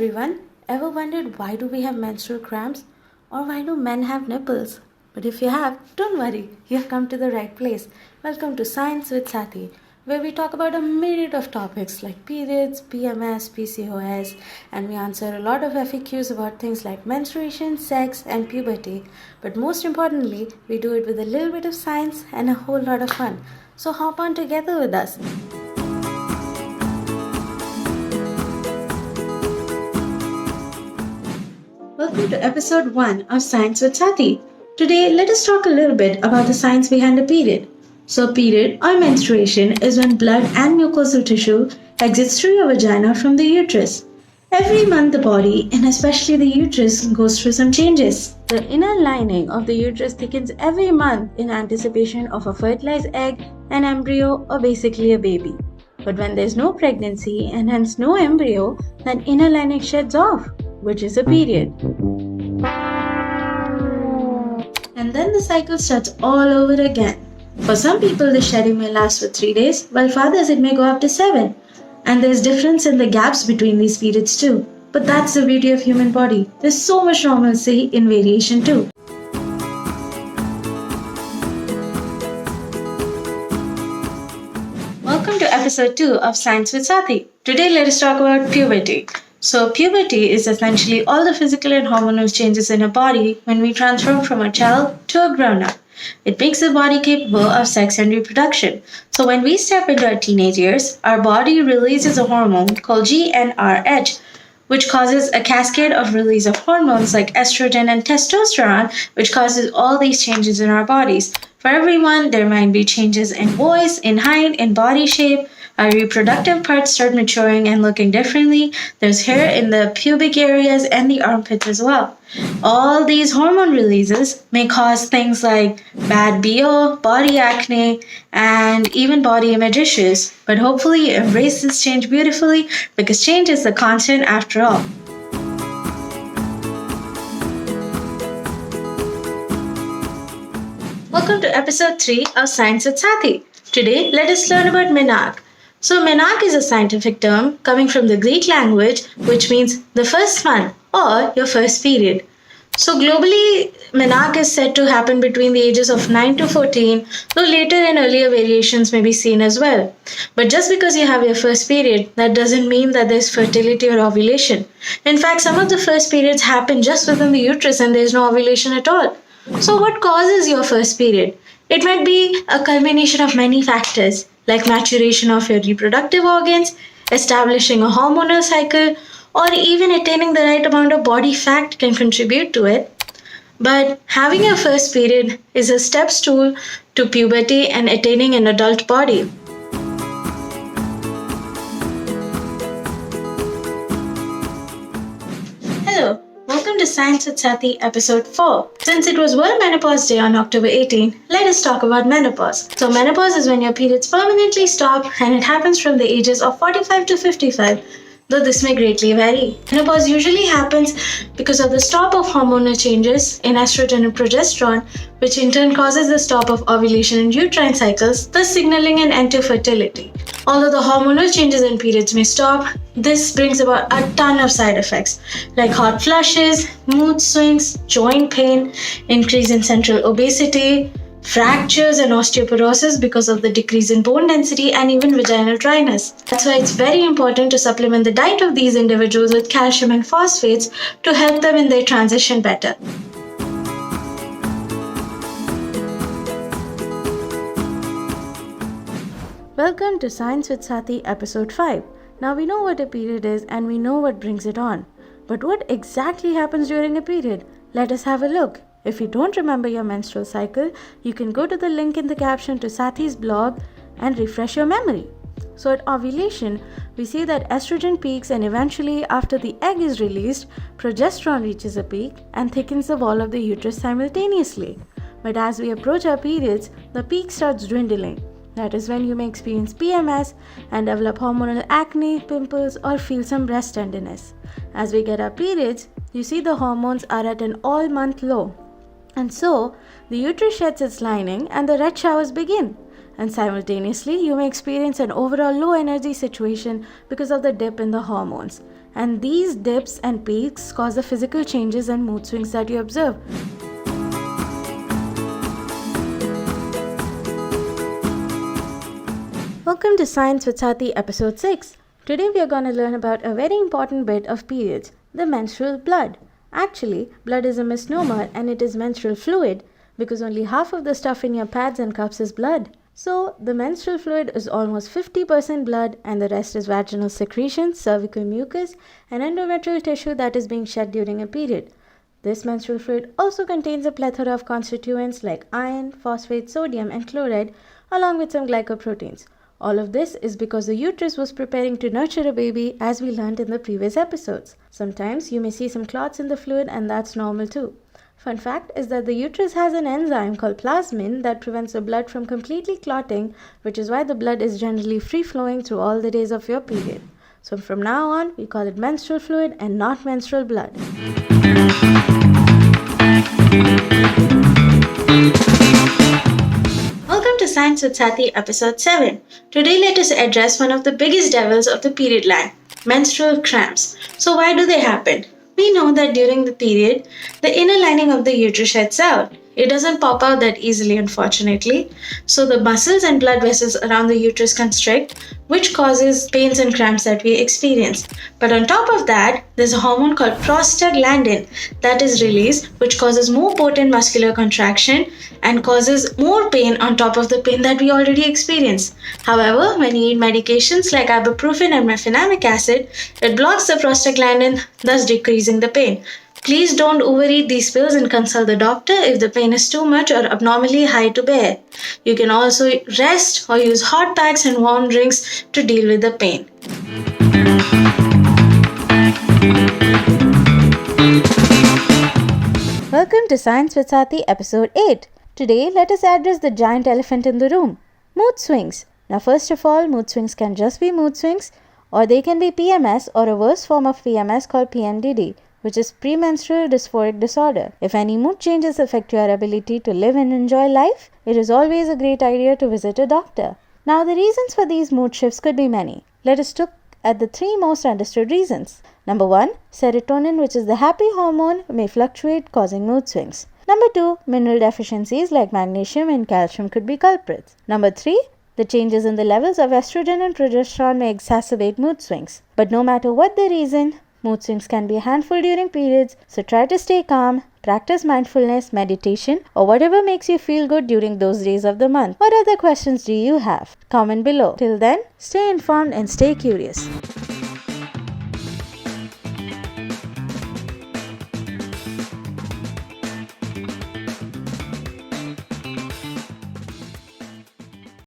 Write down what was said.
everyone. Ever wondered why do we have menstrual cramps? Or why do men have nipples? But if you have, don't worry, you have come to the right place. Welcome to Science with Saathi, where we talk about a myriad of topics like periods, PMS, PCOS, and we answer a lot of FAQs about things like menstruation, sex, and puberty. But most importantly, we do it with a little bit of science and a whole lot of fun. So hop on together with us. Welcome to episode 1 of Science with Saathi. Today, let us talk a little bit about the science behind a period. So, a period or menstruation is when blood and mucosal tissue exits through your vagina from the uterus. Every month, the body, and especially the uterus, goes through some changes. The inner lining of the uterus thickens every month in anticipation of a fertilized egg, an embryo, or basically a baby. But when there's no pregnancy and hence no embryo, that inner lining sheds off, which is a period. And then the cycle starts all over again. For some people, the shedding may last for 3 days, while for others it may go up to 7. And there's difference in the gaps between these periods too. But that's the beauty of human body. There's so much normalcy in variation too. Welcome to episode 2 of Science with Saathi. Today let us talk about puberty. So puberty is essentially all the physical and hormonal changes in a body when we transform from a child to a grown-up. It makes the body capable of sex and reproduction. So when we step into our teenage years, our body releases a hormone called GnRH, which causes a cascade of release of hormones like estrogen and testosterone, which causes all these changes in our bodies. For everyone, there might be changes in voice, in height, in body shape. Our reproductive parts start maturing and looking differently. There's hair in the pubic areas and the armpits as well. All these hormone releases may cause things like bad BO, body acne, and even body image issues. But hopefully you embrace this change beautifully because change is the constant after all. Welcome to episode 3 of Science with Saathi. Today, let us learn about Menarche. So, Menarche is a scientific term coming from the Greek language, which means the first month or your first period. So, globally, Menarche is said to happen between the ages of 9 to 14, though later and earlier variations may be seen as well. But just because you have your first period, that doesn't mean that there's fertility or ovulation. In fact, some of the first periods happen just within the uterus and there's no ovulation at all. So, what causes your first period? It might be a culmination of many factors, like maturation of your reproductive organs, establishing a hormonal cycle, or even attaining the right amount of body fat can contribute to it. But having your first period is a step stool to puberty and attaining an adult body. Hello. Welcome to Science with Saathi episode 4. Since it was World Menopause Day on October 18, let us talk about menopause. So menopause is when your periods permanently stop and it happens from the ages of 45 to 55, though this may greatly vary. Menopause usually happens because of the stop of hormonal changes in estrogen and progesterone, which in turn causes the stop of ovulation and uterine cycles, thus signaling an end to fertility. Although the hormonal changes in periods may stop, this brings about a ton of side effects like hot flushes, mood swings, joint pain, increase in central obesity, fractures and osteoporosis because of the decrease in bone density and even vaginal dryness. That's why it's very important to supplement the diet of these individuals with calcium and phosphates to help them in their transition better. Welcome to Science with Saathi episode 5. Now we know what a period is and we know what brings it on. But what exactly happens during a period? Let us have a look. If you don't remember your menstrual cycle, you can go to the link in the caption to Saathi's blog and refresh your memory. So at ovulation, we see that estrogen peaks and eventually after the egg is released, progesterone reaches a peak and thickens the wall of the uterus simultaneously. But as we approach our periods, the peak starts dwindling. That is when you may experience PMS and develop hormonal acne, pimples, or feel some breast tenderness. As we get our periods, you see the hormones are at an all-month low. And so, the uterus sheds its lining and the red showers begin. and simultaneously you may experience an overall low energy situation because of the dip in the hormones. And these dips and peaks cause the physical changes and mood swings that you observe. Welcome to Science with Saathi episode 6. Today we are going to learn about a very important bit of periods, the menstrual blood. Actually, blood is a misnomer and it is menstrual fluid because only half of the stuff in your pads and cups is blood. So, the menstrual fluid is almost 50% blood and the rest is vaginal secretion, cervical mucus and endometrial tissue that is being shed during a period. This menstrual fluid also contains a plethora of constituents like iron, phosphate, sodium and chloride along with some glycoproteins. All of this is because the uterus was preparing to nurture a baby, as we learned in the previous episodes. Sometimes you may see some clots in the fluid and that's normal too. Fun fact is that the uterus has an enzyme called plasmin that prevents the blood from completely clotting, which is why the blood is generally free flowing through all the days of your period. So from now on, we call it menstrual fluid and not menstrual blood. Welcome to Science with Saathi episode 7. Today let us address one of the biggest devils of the period line, menstrual cramps. So why do they happen? We know that during the period, the inner lining of the uterus sheds out. It doesn't pop out that easily, unfortunately. So the muscles and blood vessels around the uterus constrict, which causes pains and cramps that we experience. But on top of that, there's a hormone called prostaglandin that is released, which causes more potent muscular contraction and causes more pain on top of the pain that we already experience. However, when you eat medications like ibuprofen and mefenamic acid, it blocks the prostaglandin, thus decreasing the pain. Please don't overeat these pills and consult the doctor if the pain is too much or abnormally high to bear. You can also rest or use hot packs and warm drinks to deal with the pain. Welcome to Science with Saathi episode 8. Today, let us address the giant elephant in the room, mood swings. Now, first of all, mood swings can just be mood swings, or they can be PMS or a worse form of PMS called PMDD, which is premenstrual dysphoric disorder. If any mood changes affect your ability to live and enjoy life, it is always a great idea to visit a doctor. Now, the reasons for these mood shifts could be many. Let us look at the 3 most understood reasons. Number 1, serotonin, which is the happy hormone, may fluctuate, causing mood swings. Number 2, mineral deficiencies like magnesium and calcium could be culprits. Number 3, the changes in the levels of estrogen and progesterone may exacerbate mood swings. But no matter what the reason, mood swings can be a handful during periods, so try to stay calm, practice mindfulness, meditation, or whatever makes you feel good during those days of the month. What other questions do you have? Comment below. Till then, stay informed and stay curious.